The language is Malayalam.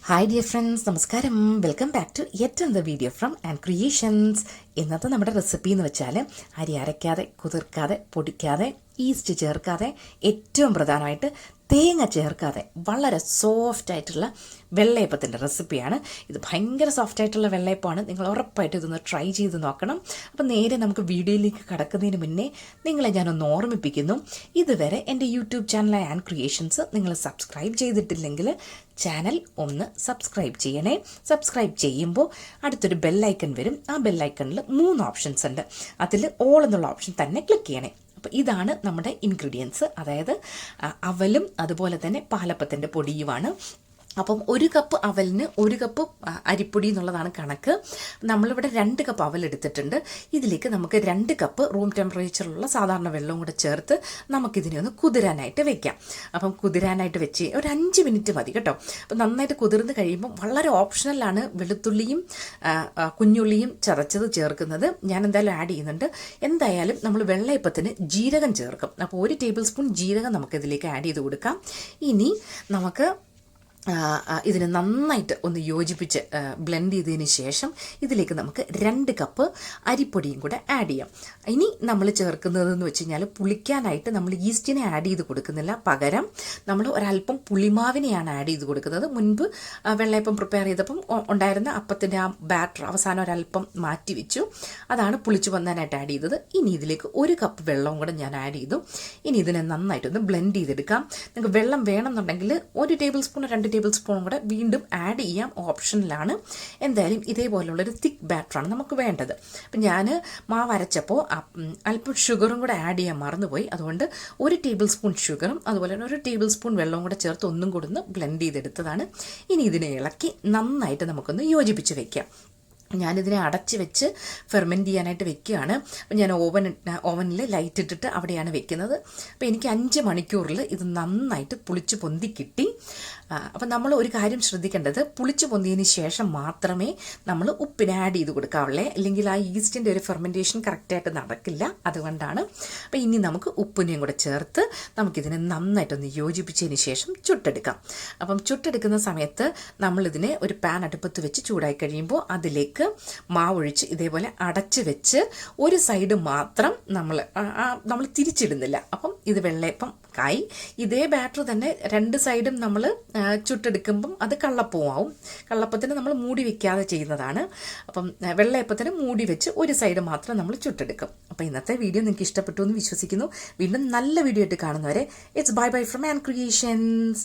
ഹായ് ഡിയർ ഫ്രണ്ട്സ്, നമസ്കാരം. Welcome back to yet another video from ആൻക്രിയേഷൻസ്. ഇന്നത്തെ നമ്മുടെ റെസിപ്പി എന്ന് വെച്ചാൽ അരി അരയ്ക്കാതെ, കുതിർക്കാതെ, പൊടിക്കാതെ, ഈസ്റ്റ് ചേർക്കാതെ, ഏറ്റവും പ്രധാനമായിട്ട് തേങ്ങ ചേർക്കാതെ വളരെ സോഫ്റ്റ് ആയിട്ടുള്ള വെള്ളയപ്പത്തിൻ്റെ റെസിപ്പിയാണ്. ഇത് ഭയങ്കര സോഫ്റ്റ് ആയിട്ടുള്ള വെള്ളയപ്പമാണ്. നിങ്ങൾ ഉറപ്പായിട്ട് ഇതൊന്ന് ട്രൈ ചെയ്ത് നോക്കണം. അപ്പം നേരെ നമുക്ക് വീഡിയോയിലേക്ക് കടക്കുന്നതിന് മുന്നേ നിങ്ങളെ ഞാനൊന്ന് ഓർമ്മിപ്പിക്കുന്നു, ഇതുവരെ എൻ്റെ യൂട്യൂബ് ചാനലായ ആൻക്രിയേഷൻസ് നിങ്ങൾ സബ്സ്ക്രൈബ് ചെയ്തിട്ടില്ലെങ്കിൽ ചാനൽ ഒന്ന് സബ്സ്ക്രൈബ് ചെയ്യണേ. സബ്സ്ക്രൈബ് ചെയ്യുമ്പോൾ അടുത്തൊരു ബെല്ലൈക്കൺ വരും. ആ ബെല്ലൈക്കണിൽ 3 ഓപ്ഷൻസ് ഉണ്ട്. അതിൽ ഓൾ എന്നുള്ള ഓപ്ഷൻ തന്നെ ക്ലിക്ക് ചെയ്യണേ. അപ്പോൾ ഇതാണ് നമ്മുടെ ഇൻഗ്രീഡിയൻസ്, അതായത് അവലും അതുപോലെ തന്നെ പാലപ്പത്തിൻ്റെ പൊടിയുമാണ്. അപ്പം 1 കപ്പ് അവലിന് 1 കപ്പ് അരിപ്പൊടി എന്നുള്ളതാണ് കണക്ക്. നമ്മളിവിടെ 2 കപ്പ് അവൽ എടുത്തിട്ടുണ്ട്. ഇതിലേക്ക് നമുക്ക് 2 കപ്പ് റൂം ടെമ്പറേച്ചറിലുള്ള സാധാരണ വെള്ളവും കൂടെ ചേർത്ത് നമുക്കിതിനെ ഒന്ന് കുതിരാനായിട്ട് വെക്കാം. അപ്പം കുതിരാനായിട്ട് വെച്ച് ഒരു 5 മിനിറ്റ് മതി കേട്ടോ. അപ്പം നന്നായിട്ട് കുതിർന്ന് കഴിയുമ്പോൾ വളരെ ഓപ്ഷണലാണ് വെളുത്തുള്ളിയും കുഞ്ഞുള്ളിയും ചതച്ചത് ചേർക്കുന്നത്. ഞാൻ എന്തായാലും ആഡ് ചെയ്യുന്നുണ്ട്. എന്തായാലും നമ്മൾ വെള്ളയപ്പത്തിന് ജീരകം ചേർക്കും. അപ്പോൾ 1 ടേബിൾ സ്പൂൺ ജീരകം നമുക്കിതിലേക്ക് ആഡ് ചെയ്ത് കൊടുക്കാം. ഇനി നമുക്ക് ഇതിനെ നന്നായിട്ട് ഒന്ന് യോജിപ്പിച്ച് ബ്ലെൻഡ് ചെയ്തതിന് ശേഷം ഇതിലേക്ക് നമുക്ക് 2 കപ്പ് അരിപ്പൊടിയും കൂടെ ആഡ് ചെയ്യാം. ഇനി നമ്മൾ ചേർക്കുന്നതെന്ന് വെച്ച് കഴിഞ്ഞാൽ പുളിക്കാനായിട്ട് നമ്മൾ ഈസ്റ്റിനെ ആഡ് ചെയ്ത് കൊടുക്കുന്നില്ല. പകരം നമ്മൾ ഒരല്പം പുളിമാവിനെയാണ് ആഡ് ചെയ്ത് കൊടുക്കുന്നത്. മുൻപ് വെള്ളയപ്പം പ്രിപ്പയർ ചെയ്തപ്പം ഉണ്ടായിരുന്ന അപ്പത്തിൻ്റെ ആ ബാറ്റർ അവസാനം ഒരല്പം മാറ്റി വെച്ചു. അതാണ് പുളിച്ചു വന്നാനായിട്ട് ആഡ് ചെയ്തത്. ഇനി ഇതിലേക്ക് 1 കപ്പ് വെള്ളവും കൂടെ ഞാൻ ആഡ് ചെയ്തു. ഇനി ഇതിനെ നന്നായിട്ടൊന്ന് ബ്ലെൻഡ് ചെയ്തെടുക്കാം. നിങ്ങൾക്ക് വെള്ളം വേണമെന്നുണ്ടെങ്കിൽ 1 ടേബിൾ സ്പൂൺ 2 ടേബിൾ സ്പൂൺ കൂടെ വീണ്ടും ആഡ് ചെയ്യാം, ഓപ്ഷനിലാണ്. എന്തായാലും ഇതേപോലുള്ളൊരു തിക്ക് ബാറ്ററാണ് നമുക്ക് വേണ്ടത്. അപ്പം ഞാൻ മാവ് അരച്ചപ്പോൾ അല്പം ഷുഗറും കൂടെ ആഡ് ചെയ്യാൻ മറന്നുപോയി. അതുകൊണ്ട് 1 ടേബിൾ സ്പൂൺ ഷുഗറും അതുപോലെ തന്നെ 1 ടേബിൾ സ്പൂൺ വെള്ളവും കൂടെ ചേർത്ത് ഒന്നും കൂടെ ഒന്ന് ബ്ലെൻഡ് ചെയ്തെടുത്തതാണ്. ഇനി ഇതിനെ ഇളക്കി നന്നായിട്ട് നമുക്കൊന്ന് യോജിപ്പിച്ച് വയ്ക്കാം. ഞാനിതിനെ അടച്ച് വെച്ച് ഫെർമെൻറ്റ് ചെയ്യാനായിട്ട് വെക്കുകയാണ്. അപ്പം ഞാൻ ഓവനിൽ ലൈറ്റ് ഇട്ടിട്ട് അവിടെയാണ് വെക്കുന്നത്. അപ്പോൾ എനിക്ക് 5 മണിക്കൂറിൽ ഇത് നന്നായിട്ട് പുളിച്ച് പൊന്തി കിട്ടി. അപ്പം നമ്മൾ ഒരു കാര്യം ശ്രദ്ധിക്കേണ്ടത്, പുളിച്ച് പൊന്തിയതിന് ശേഷം മാത്രമേ നമ്മൾ ഉപ്പിന് ആഡ് ചെയ്ത് കൊടുക്കാവുള്ളേ, അല്ലെങ്കിൽ ആ ഈസ്റ്റിൻ്റെ ഒരു ഫെർമെൻറ്റേഷൻ കറക്റ്റായിട്ട് നടക്കില്ല. അതുകൊണ്ടാണ്. അപ്പോൾ ഇനി നമുക്ക് ഉപ്പിനെയും കൂടെ ചേർത്ത് നമുക്കിതിനെ നന്നായിട്ടൊന്ന് യോജിപ്പിച്ചതിന് ശേഷം ചുട്ടെടുക്കാം. അപ്പം ചുട്ടെടുക്കുന്ന സമയത്ത് നമ്മളിതിനെ ഒരു പാൻ അടുപ്പത്ത് വെച്ച് ചൂടായി കഴിയുമ്പോൾ അതിലേക്ക് മാവൊഴിച്ച് ഇതേപോലെ അടച്ച് വെച്ച് ഒരു സൈഡ് മാത്രം നമ്മൾ തിരിച്ചിടുന്നില്ല. അപ്പം ഇത് വെള്ളയപ്പം കായി. ഇതേ ബാറ്റർ തന്നെ 2 സൈഡും നമ്മൾ ചുട്ടെടുക്കുമ്പം അത് കള്ളപ്പമാവും. കള്ളപ്പത്തിന് നമ്മൾ മൂടി വെക്കാതെ ചെയ്യുന്നതാണ്. അപ്പം വെള്ളയപ്പത്തിന് മൂടി വെച്ച് ഒരു സൈഡ് മാത്രം നമ്മൾ ചുട്ടെടുക്കും. അപ്പോൾ ഇന്നത്തെ വീഡിയോ നിങ്ങൾക്ക് ഇഷ്ടപ്പെട്ടു എന്ന് വിശ്വസിക്കുന്നു. വീണ്ടും നല്ല വീഡിയോ ആയിട്ട് കാണുന്നവരെ ഇറ്റ്സ് ബൈ ബൈ ഫ്രം ആൻക്രിയേഷൻസ്.